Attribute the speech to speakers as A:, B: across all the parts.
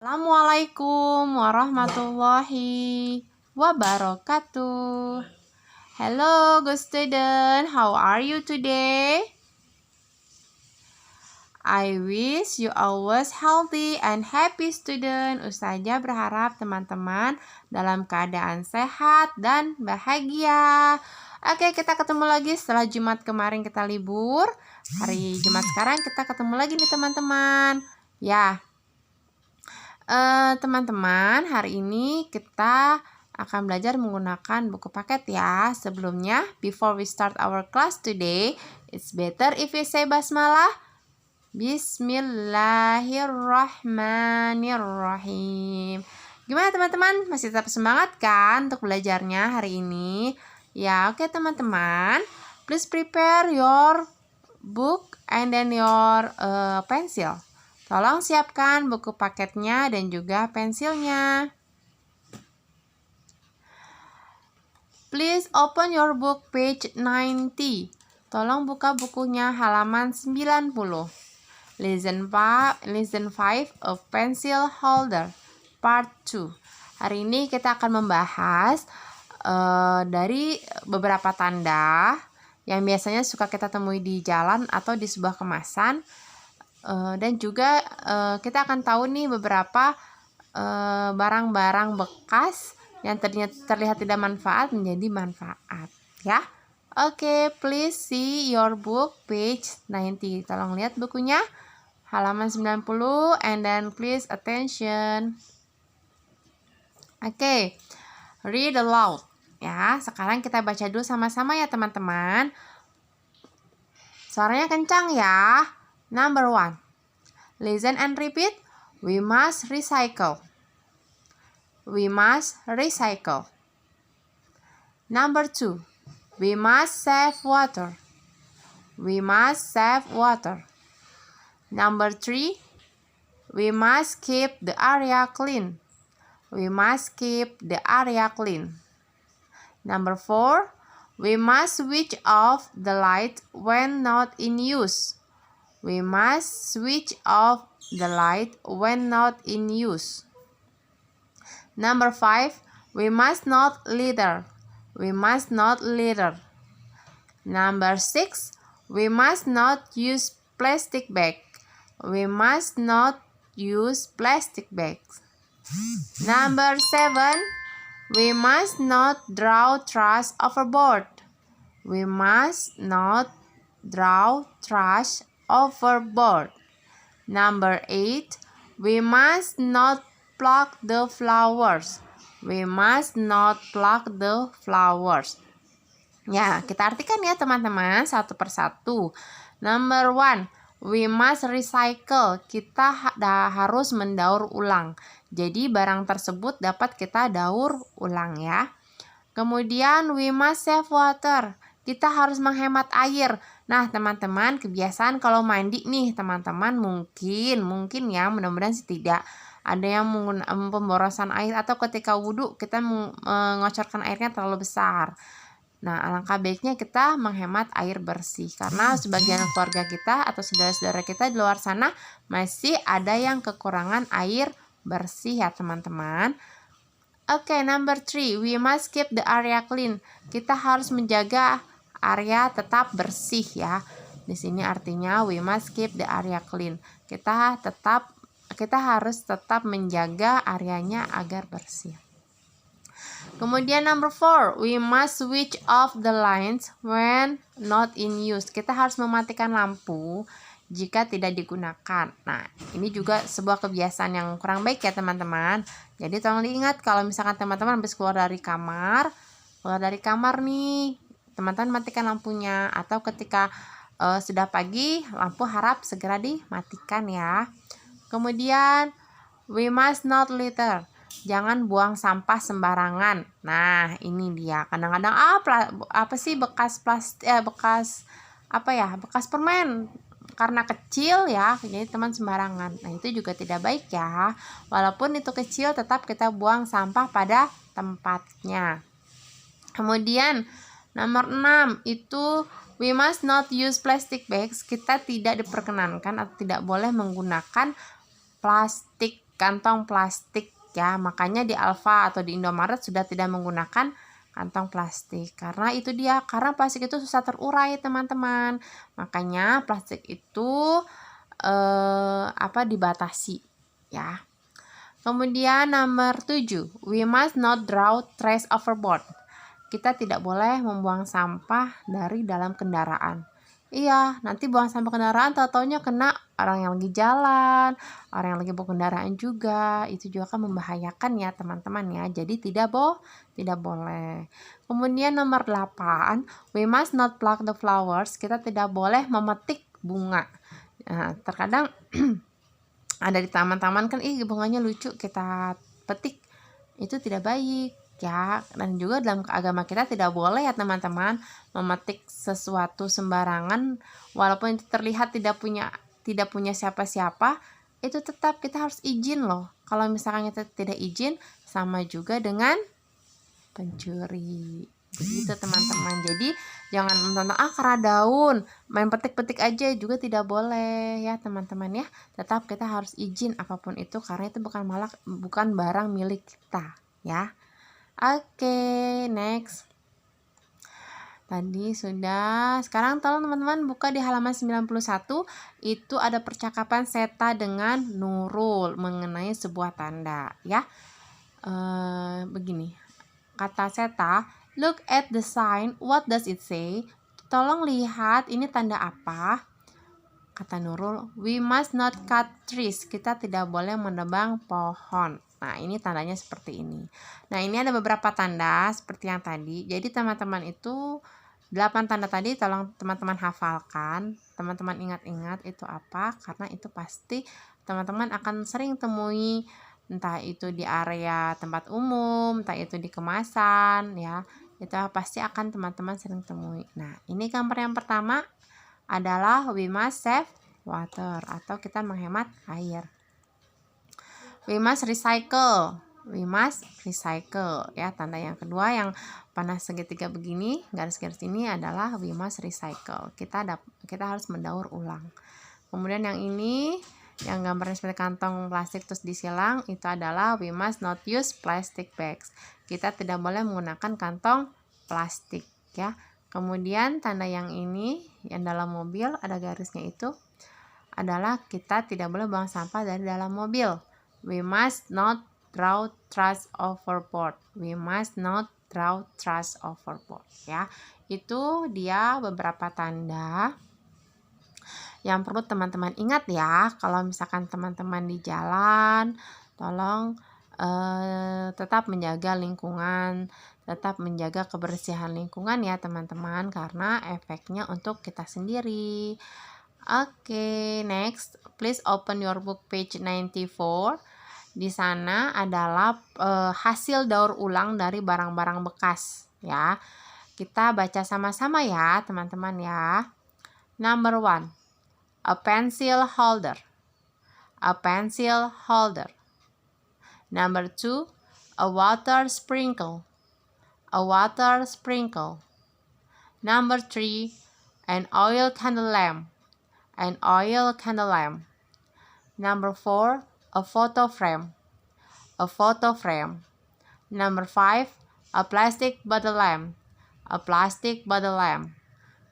A: Assalamualaikum warahmatullahi wabarakatuh. Hello, good student. How are you today? I wish you always healthy and happy student. Ustazah berharap teman-teman dalam keadaan sehat dan bahagia. Oke, kita ketemu lagi setelah Jumat kemarin kita libur. Hari Jumat sekarang kita ketemu lagi nih teman-teman. Ya, teman-teman, hari ini kita akan belajar menggunakan buku paket ya. Sebelumnya, before we start our class today, it's better if we say basmalah. Bismillahirrahmanirrahim. Gimana teman-teman? Masih tetap semangat kan untuk belajarnya hari ini? Ya, oke teman-teman. Please prepare your book and then your pencil. Tolong siapkan buku paketnya dan juga pensilnya. Please open your book page 90. Tolong buka bukunya halaman 90. Lesson 5 a pencil holder part 2. Hari ini kita akan membahas dari beberapa tanda yang biasanya suka kita temui di jalan atau di sebuah kemasan. Dan juga kita akan tahu nih beberapa barang-barang bekas yang tadinya terlihat tidak manfaat menjadi manfaat ya. Oke, please see your book page 90. Tolong lihat bukunya halaman 90 and then please attention. Oke, read aloud ya. Sekarang kita baca dulu sama-sama ya teman-teman. Suaranya kencang ya. Number 1. Listen and repeat. We must recycle. We must recycle. Number 2. We must save water. We must save water. Number 3. We must keep the area clean. We must keep the area clean. Number 4. We must switch off the light when not in use. We must switch off the light when not in use. Number 5. We must not litter. We must not litter. Number 6. We must not use plastic bag. We must not use plastic bags. Number 7. We must not throw trash overboard. We must not throw trash overboard. Number 8. We must not pluck the flowers. We must not pluck the flowers. Ya, kita artikan ya teman-teman satu persatu. Number 1. We must recycle. Kita harus mendaur ulang. Jadi barang tersebut dapat kita daur ulang ya. Kemudian we must save water. Kita harus menghemat air. Nah teman-teman, kebiasaan kalau mandi nih teman-teman mungkin ya, mudah-mudahan sih tidak ada yang menggunakan pemborosan air atau ketika wudhu kita mengocorkan airnya terlalu besar. Nah alangkah baiknya kita menghemat air bersih karena sebagian keluarga kita atau saudara-saudara kita di luar sana masih ada yang kekurangan air bersih ya teman-teman. Oke, number 3, we must keep the area clean. Kita harus menjaga area tetap bersih ya. Di sini artinya we must keep the area clean. Kita harus tetap menjaga areanya agar bersih. Kemudian number 4, we must switch off the lights when not in use. Kita harus mematikan lampu jika tidak digunakan. Nah, ini juga sebuah kebiasaan yang kurang baik ya teman-teman. Jadi tolong diingat kalau misalkan teman-teman habis keluar dari kamar nih, teman-teman matikan lampunya, atau ketika sudah pagi lampu harap segera dimatikan ya. Kemudian we must not litter. Jangan buang sampah sembarangan. Nah, ini dia. Kadang-kadang bekas permen karena kecil ya, jadi teman sembarangan. Nah, itu juga tidak baik ya. Walaupun itu kecil tetap kita buang sampah pada tempatnya. Kemudian nomor 6 itu we must not use plastic bags. Kita tidak diperkenankan atau tidak boleh menggunakan plastik kantong plastik ya. Makanya di Alfa atau di Indomaret sudah tidak menggunakan kantong plastik, karena itu dia, karena plastik itu susah terurai teman-teman. Makanya plastik itu dibatasi ya. Kemudian nomor 7, we must not throw trash overboard. Kita tidak boleh membuang sampah dari dalam kendaraan. Iya, nanti buang sampah kendaraan tau-taunya kena orang yang lagi jalan, orang yang lagi bawa kendaraan juga. Itu juga kan membahayakan ya teman-teman ya. Jadi tidak boleh. Kemudian nomor 8, we must not pluck the flowers. Kita tidak boleh memetik bunga. Nah, terkadang ada di taman-taman kan, bunganya lucu, kita petik. Itu tidak baik ya. Dan juga dalam agama kita tidak boleh ya teman-teman memetik sesuatu sembarangan, walaupun itu terlihat tidak punya siapa-siapa, itu tetap kita harus izin loh. Kalau misalkan kita tidak izin, sama juga dengan pencuri. Begitu teman-teman. Jadi jangan menonton karena daun main petik-petik aja juga tidak boleh ya teman-teman ya. Tetap kita harus izin apapun itu, karena itu bukan barang milik kita ya. Oke, next. Tadi sudah. Sekarang tolong teman-teman buka di halaman 91. Itu ada percakapan Seta dengan Nurul mengenai sebuah tanda ya. Begini. Kata Seta, look at the sign, what does it say? Tolong lihat ini tanda apa? Kata Nurul, we must not cut trees. Kita tidak boleh menebang pohon. Nah, ini tandanya seperti ini. Nah, ini ada beberapa tanda seperti yang tadi. Jadi teman-teman itu 8 tanda tadi tolong teman-teman hafalkan. Teman-teman ingat-ingat itu apa, karena itu pasti teman-teman akan sering temui, entah itu di area tempat umum, entah itu di kemasan ya. Itu pasti akan teman-teman sering temui. Nah, ini gambar yang pertama adalah we must save water atau kita menghemat air. We must recycle. We must recycle ya. Tanda yang kedua yang panah segitiga begini, garis-garis ini adalah we must recycle. Kita harus mendaur ulang. Kemudian yang ini yang gambarnya seperti kantong plastik terus disilang, itu adalah we must not use plastic bags. Kita tidak boleh menggunakan kantong plastik ya. Kemudian tanda yang ini yang dalam mobil ada garisnya, itu adalah kita tidak boleh buang sampah dari dalam mobil. We must not throw trash overboard. We must not throw trash overboard ya. Itu dia beberapa tanda yang perlu teman-teman ingat ya. Kalau misalkan teman-teman di jalan, tolong tetap menjaga lingkungan, tetap menjaga kebersihan lingkungan ya teman-teman, karena efeknya untuk kita sendiri. Oke, next, please open your book page 94. Di sana adalah hasil daur ulang dari barang-barang bekas ya. Kita baca sama-sama ya teman-teman ya. Number 1, a pencil holder. A pencil holder. Number 2, a water sprinkle. A water sprinkle. Number 3, an oil candle lamp. An oil candle lamp. Number 4, a photo frame. A photo frame. Number 5, a plastic bottle lamp. A plastic bottle lamp.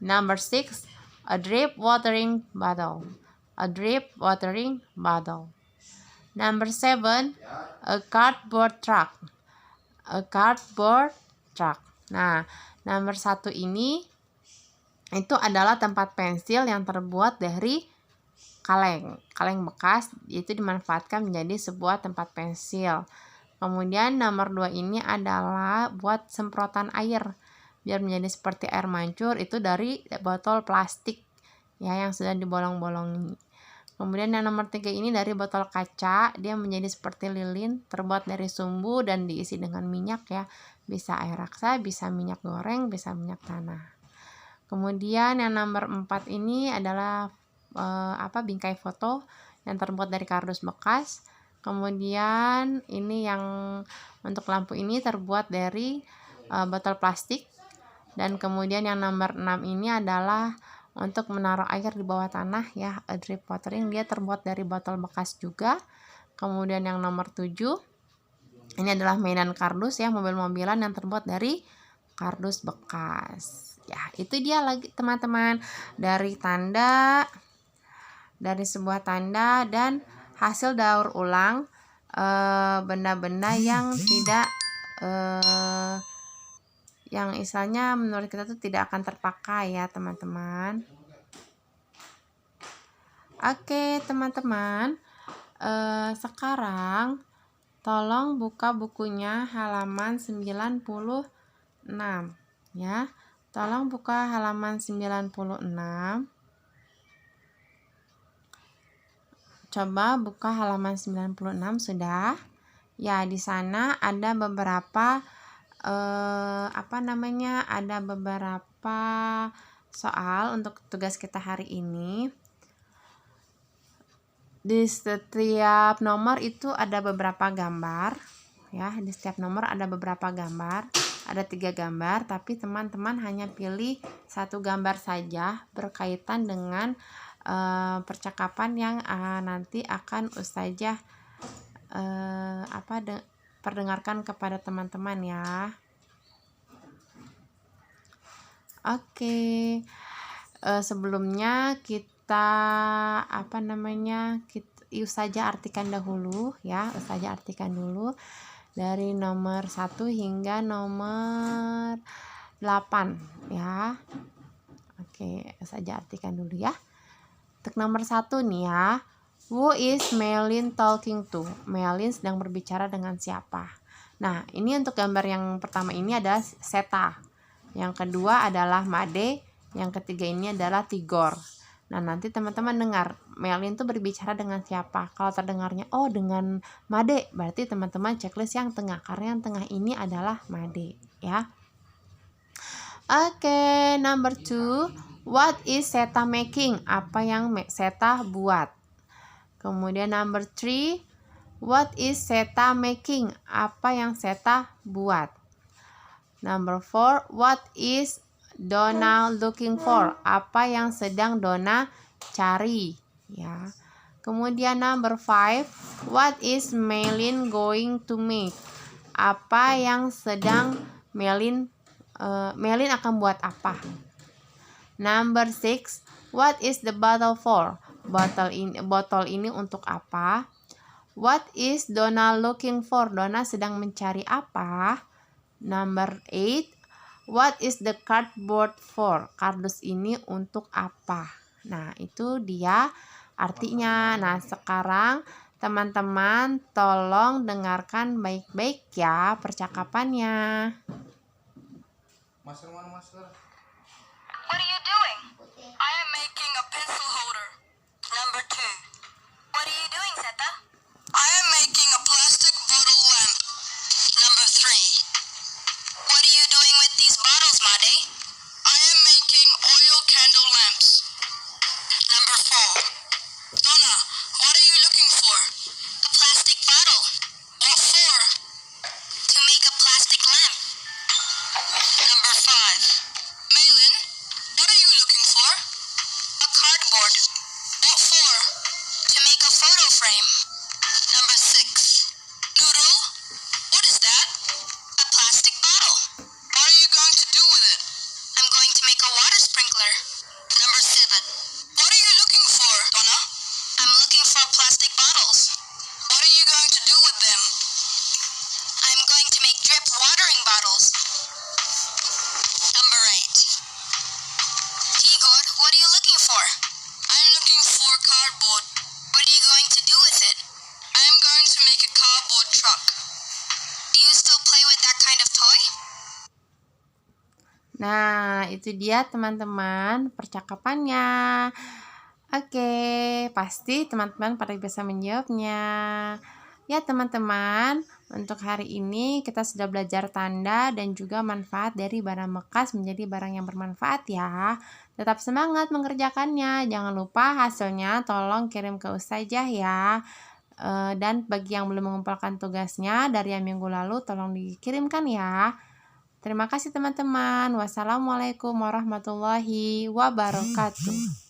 A: Number 6, a drip watering bottle. A drip watering bottle. Number 7, a cardboard truck. A cardboard truck. Nah, nomor 1 ini itu adalah tempat pensil yang terbuat dari kaleng bekas, itu dimanfaatkan menjadi sebuah tempat pensil. Kemudian nomor 2 ini adalah buat semprotan air biar menjadi seperti air mancur, itu dari botol plastik ya yang sudah dibolong-bolongi. Kemudian yang nomor 3 ini dari botol kaca, dia menjadi seperti lilin, terbuat dari sumbu dan diisi dengan minyak ya. Bisa air raksa, bisa minyak goreng, bisa minyak tanah. Kemudian yang nomor 4 ini adalah bingkai foto yang terbuat dari kardus bekas. Kemudian ini yang untuk lampu ini terbuat dari botol plastik. Dan kemudian yang nomor 6 ini adalah untuk menaruh air di bawah tanah ya, a drip watering, dia terbuat dari botol bekas juga. Kemudian yang nomor 7, ini adalah mainan kardus ya, mobil-mobilan yang terbuat dari kardus bekas. Ya, itu dia lagi teman-teman, dari sebuah tanda dan hasil daur ulang benda-benda yang tidak yang istilahnya menurut kita tuh tidak akan terpakai ya teman-teman. Oke teman-teman, sekarang tolong buka bukunya halaman 96 ya. Tolong buka halaman 96. Coba buka halaman 96 sudah. Ya, di sana ada beberapa ada beberapa soal untuk tugas kita hari ini. Di setiap nomor itu ada beberapa gambar ya, di setiap nomor ada beberapa gambar, ada 3 gambar, tapi teman-teman hanya pilih 1 gambar saja berkaitan dengan percakapan yang nanti akan Ustazah perdengarkan kepada teman-teman ya. Oke. Sebelumnya kita Ustazah artikan dahulu ya, Ustazah artikan dulu dari nomor 1 hingga nomor 8 ya. Oke, Ustazah artikan dulu ya. Untuk nomor 1 nih ya, who is Melin talking to? Melin sedang berbicara dengan siapa? Nah, ini untuk gambar yang pertama ini adalah Seta. Yang kedua adalah Made. Yang ketiga ini adalah Tigor. Nah, nanti teman-teman dengar, Melin tuh berbicara dengan siapa? Kalau terdengarnya, oh dengan Made, berarti teman-teman checklist yang tengah. Karena yang tengah ini adalah Made ya. Oke, number 2. What is Seta making? Apa yang Seta buat? Kemudian number 3. What is Seta making? Apa yang Seta buat? Number 4. What is Donna looking for? Apa yang sedang Donna cari? Ya. Kemudian number 5. What is Melin going to make? Apa yang sedang Melin akan buat apa? Number 6. What is the bottle for? Botol ini untuk apa? What is Donna looking for? Donna sedang mencari apa? Number 8. What is the cardboard for? Kardus ini untuk apa? Nah, itu dia artinya. Nah, sekarang teman-teman tolong dengarkan baik-baik ya percakapannya.
B: What are you doing? I am making a pencil holder. Number 2. What are you doing, Seta? I am making a plastic bottle lamp. Number 3. What are you doing with these bottles, Made? I am making oil candle lamps. Number 4. Donna, what are you looking for? A plastic bottle. What for? To make a plastic lamp. Number 5. Melin, what are you looking for? A cardboard. What for? To make a photo frame. Number 6. Noodle, what is that? A plastic bottle. What are you going to do with it? I'm going to make a water sprinkler. Number 7. What are you looking for, Donna? I'm looking for plastic bottles. What are you going to do with them? I'm going to make drip watering bottles. Number 8. Tigor, what are you looking for? I'm looking for cardboard. What are you going to do with it? I am going to make a cardboard truck. Do you still play with that kind of toy?
A: Nah, itu dia teman-teman percakapannya. Oke, pasti teman-teman pada bisa menjawabnya. Ya teman-teman, untuk hari ini kita sudah belajar tanda dan juga manfaat dari barang bekas menjadi barang yang bermanfaat ya. Tetap semangat mengerjakannya. Jangan lupa hasilnya tolong kirim ke Ustazah ya. Dan bagi yang belum mengumpulkan tugasnya dari yang minggu lalu tolong dikirimkan ya. Terima kasih teman-teman. Wassalamualaikum warahmatullahi wabarakatuh.